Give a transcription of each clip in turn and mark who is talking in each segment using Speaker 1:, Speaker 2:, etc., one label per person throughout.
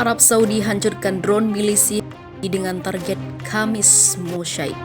Speaker 1: Arab Saudi hancurkan drone milisi dengan target Khamis Moshaid.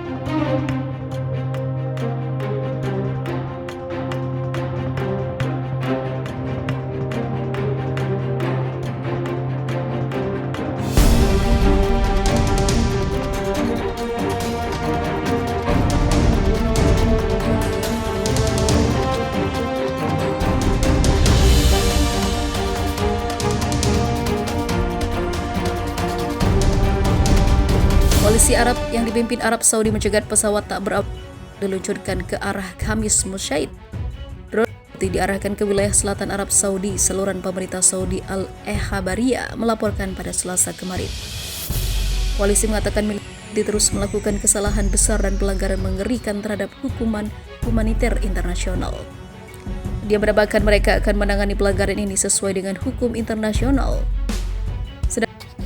Speaker 1: Koalisi Arab yang dipimpin Arab Saudi mencegat pesawat tak berawak diluncurkan ke arah Khamis Moshaid. Drone diarahkan ke wilayah selatan Arab Saudi. Saluran pemerintah Saudi Al-Ekhabariyah melaporkan pada Selasa kemarin. Polisi mengatakan militer terus melakukan kesalahan besar dan pelanggaran mengerikan terhadap hukuman humaniter internasional. Dia menambahkan mereka akan menangani pelanggaran ini sesuai dengan hukum internasional.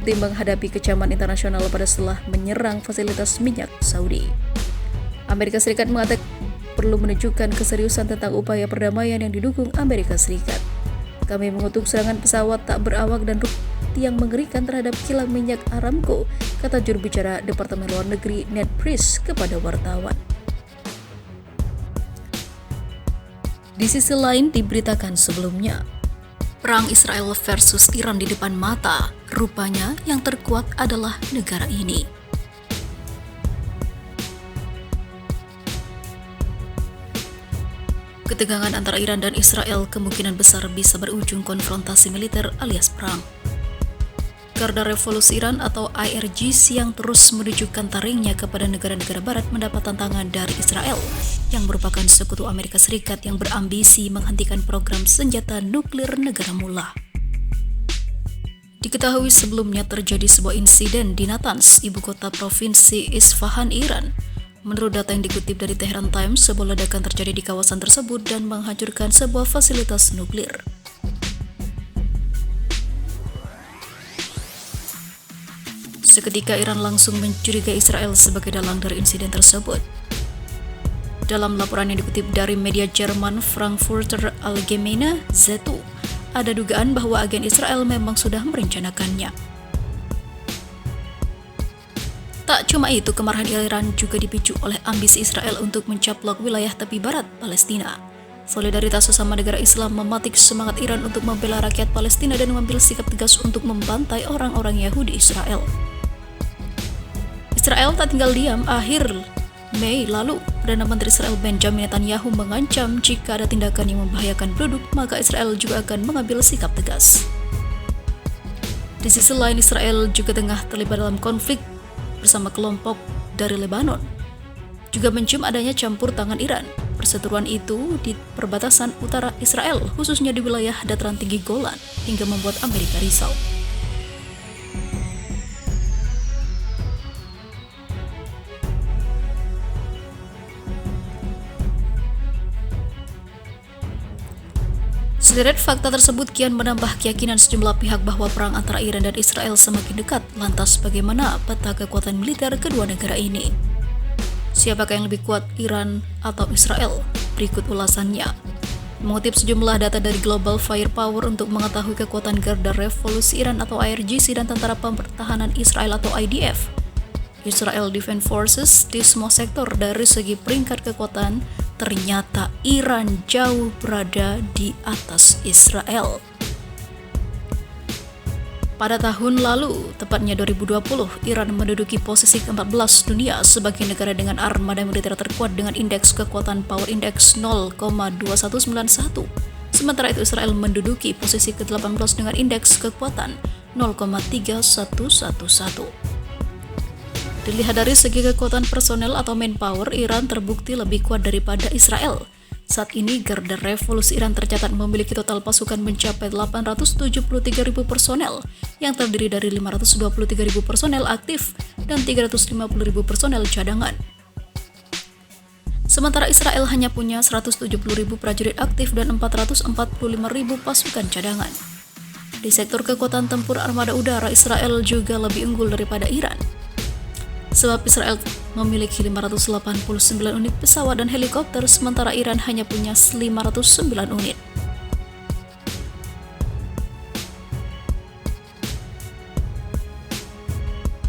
Speaker 1: Menghadapi kecaman internasional pada setelah menyerang fasilitas minyak Saudi. Amerika Serikat mengatakan perlu menunjukkan keseriusan tentang upaya perdamaian yang didukung Amerika Serikat. Kami mengutuk serangan pesawat tak berawak dan yang mengerikan terhadap kilang minyak Aramco, kata juru bicara Departemen Luar Negeri Ned Price kepada wartawan. Di sisi lain diberitakan sebelumnya, perang Israel versus Iran di depan mata, rupanya yang terkuat adalah negara ini. Ketegangan antara Iran dan Israel kemungkinan besar bisa berujung konfrontasi militer alias perang. Garda Revolusi Iran atau IRGC yang terus menunjukkan taringnya kepada negara-negara barat mendapat tantangan dari Israel, yang merupakan sekutu Amerika Serikat yang berambisi menghentikan program senjata nuklir negara mula. Diketahui sebelumnya terjadi sebuah insiden di Natanz, ibu kota provinsi Isfahan, Iran. Menurut data yang dikutip dari Tehran Times, sebuah ledakan terjadi di kawasan tersebut dan menghancurkan sebuah fasilitas nuklir. Seketika Iran langsung mencurigai Israel sebagai dalang dari insiden tersebut. Dalam laporan yang dikutip dari media Jerman Frankfurter Allgemeine Zeitung, ada dugaan bahwa agen Israel memang sudah merencanakannya. Tak cuma itu, kemarahan Iran juga dipicu oleh ambisi Israel untuk mencaplok wilayah tepi barat Palestina. Solidaritas sesama negara Islam mematik semangat Iran untuk membela rakyat Palestina dan mengambil sikap tegas untuk membantai orang-orang Yahudi Israel. Israel tak tinggal diam. Akhir Mei lalu, Perdana Menteri Israel Benjamin Netanyahu mengancam jika ada tindakan yang membahayakan penduduk, maka Israel juga akan mengambil sikap tegas. Di sisi lain, Israel juga tengah terlibat dalam konflik bersama kelompok dari Lebanon, juga mencium adanya campur tangan Iran. Perseteruan itu di perbatasan utara Israel, khususnya di wilayah dataran tinggi Golan, hingga membuat Amerika risau. Sederet fakta tersebut kian menambah keyakinan sejumlah pihak bahwa perang antara Iran dan Israel semakin dekat. Lantas bagaimana peta kekuatan militer kedua negara ini? Siapakah yang lebih kuat, Iran atau Israel? Berikut ulasannya. Mengutip sejumlah data dari Global Firepower untuk mengetahui kekuatan Garda Revolusi Iran atau IRGC dan Tentara Pertahanan Israel atau IDF, Israel Defense Forces, di semua sektor dari segi peringkat kekuatan, ternyata Iran jauh berada di atas Israel. Pada tahun lalu, tepatnya 2020, Iran menduduki posisi ke-14 dunia sebagai negara dengan armada militer terkuat dengan indeks kekuatan Power Index 0,2191. Sementara itu Israel menduduki posisi ke-18 dengan indeks kekuatan 0,3111. Dilihat dari segi kekuatan personel atau manpower, Iran terbukti lebih kuat daripada Israel. Saat ini, Garda Revolusi Iran tercatat memiliki total pasukan mencapai 873.000 personel, yang terdiri dari 523.000 personel aktif dan 350.000 personel cadangan. Sementara Israel hanya punya 170.000 prajurit aktif dan 445.000 pasukan cadangan. Di sektor kekuatan tempur armada udara, Israel juga lebih unggul daripada Iran. Sebab Israel memiliki 589 unit pesawat dan helikopter, sementara Iran hanya punya 509 unit.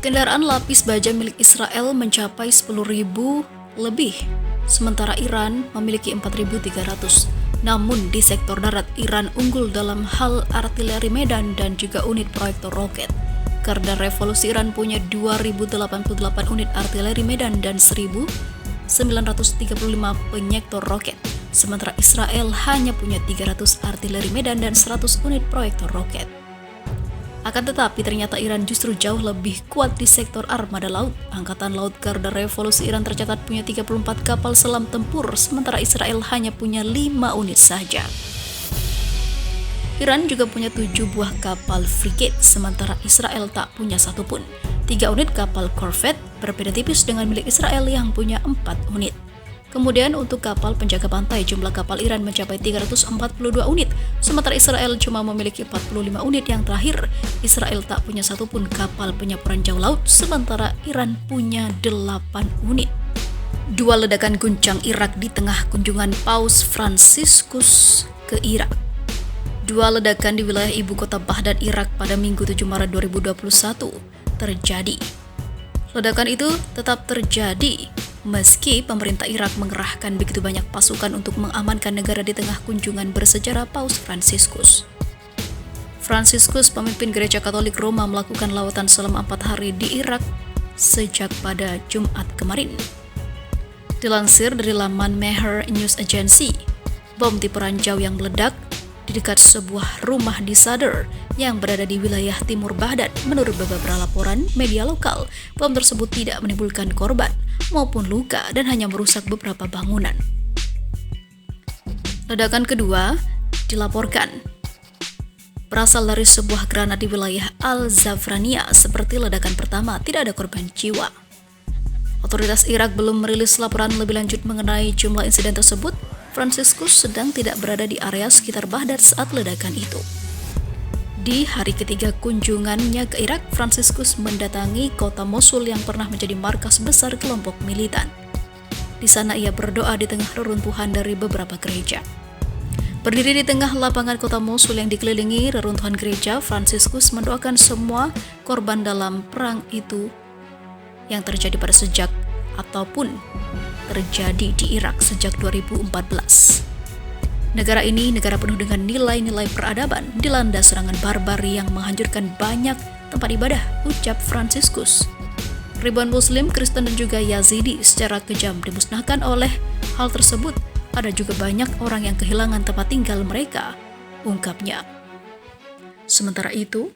Speaker 1: Kendaraan lapis baja milik Israel mencapai 10.000 lebih, sementara Iran memiliki 4.300. Namun di sektor darat, Iran unggul dalam hal artileri medan dan juga unit proyektor roket. Karena Revolusi Iran punya 2.088 unit artileri medan dan 1.935 penyektor roket, sementara Israel hanya punya 300 artileri medan dan 100 unit proyektor roket. Akan tetapi ternyata Iran justru jauh lebih kuat di sektor armada laut. Angkatan Laut Garda Revolusi Iran tercatat punya 34 kapal selam tempur, sementara Israel hanya punya 5 unit saja. Iran juga punya 7 buah kapal frigate, sementara Israel tak punya satupun. 3 unit kapal korvet berbeda tipis dengan milik Israel yang punya 4 unit. Kemudian untuk kapal penjaga pantai, jumlah kapal Iran mencapai 342 unit, sementara Israel cuma memiliki 45 unit. Yang terakhir, Israel tak punya satupun kapal penyapuran jauh laut, sementara Iran punya 8 unit. 2 ledakan guncang Irak di tengah kunjungan Paus Fransiskus ke Irak. 2 ledakan di wilayah ibu kota Baghdad, Irak pada Minggu 7 Maret 2021 terjadi. Ledakan itu tetap terjadi meski pemerintah Irak mengerahkan begitu banyak pasukan untuk mengamankan negara di tengah kunjungan bersejarah Paus Fransiskus. Fransiskus, pemimpin Gereja Katolik Roma, melakukan lawatan selama 4 hari di Irak sejak pada Jumat kemarin. Dilansir dari laman Mehr News Agency, bom tipe ranjau yang meledak di dekat sebuah rumah di Sadr yang berada di wilayah timur Baghdad. Menurut beberapa laporan media lokal, bom tersebut tidak menimbulkan korban maupun luka dan hanya merusak beberapa bangunan. Ledakan kedua dilaporkan berasal dari sebuah granat di wilayah Al-Zafrania. Seperti ledakan pertama, tidak ada korban jiwa. Otoritas Irak belum merilis laporan lebih lanjut mengenai jumlah insiden tersebut. Fransiskus sedang tidak berada di area sekitar Baghdad saat ledakan itu. Di hari ketiga kunjungannya ke Irak, Fransiskus mendatangi kota Mosul yang pernah menjadi markas besar kelompok militan. Di sana ia berdoa di tengah reruntuhan dari beberapa gereja. Berdiri di tengah lapangan kota Mosul yang dikelilingi reruntuhan gereja, Fransiskus mendoakan semua korban dalam perang itu yang terjadi pada sejak ataupun terjadi di Irak sejak 2014. Negara ini negara penuh dengan nilai-nilai peradaban, dilanda serangan barbar yang menghancurkan banyak tempat ibadah, ucap Fransiskus. Ribuan Muslim, Kristen dan juga Yazidi secara kejam dimusnahkan oleh hal tersebut. Ada juga banyak orang yang kehilangan tempat tinggal mereka, ungkapnya. Sementara itu,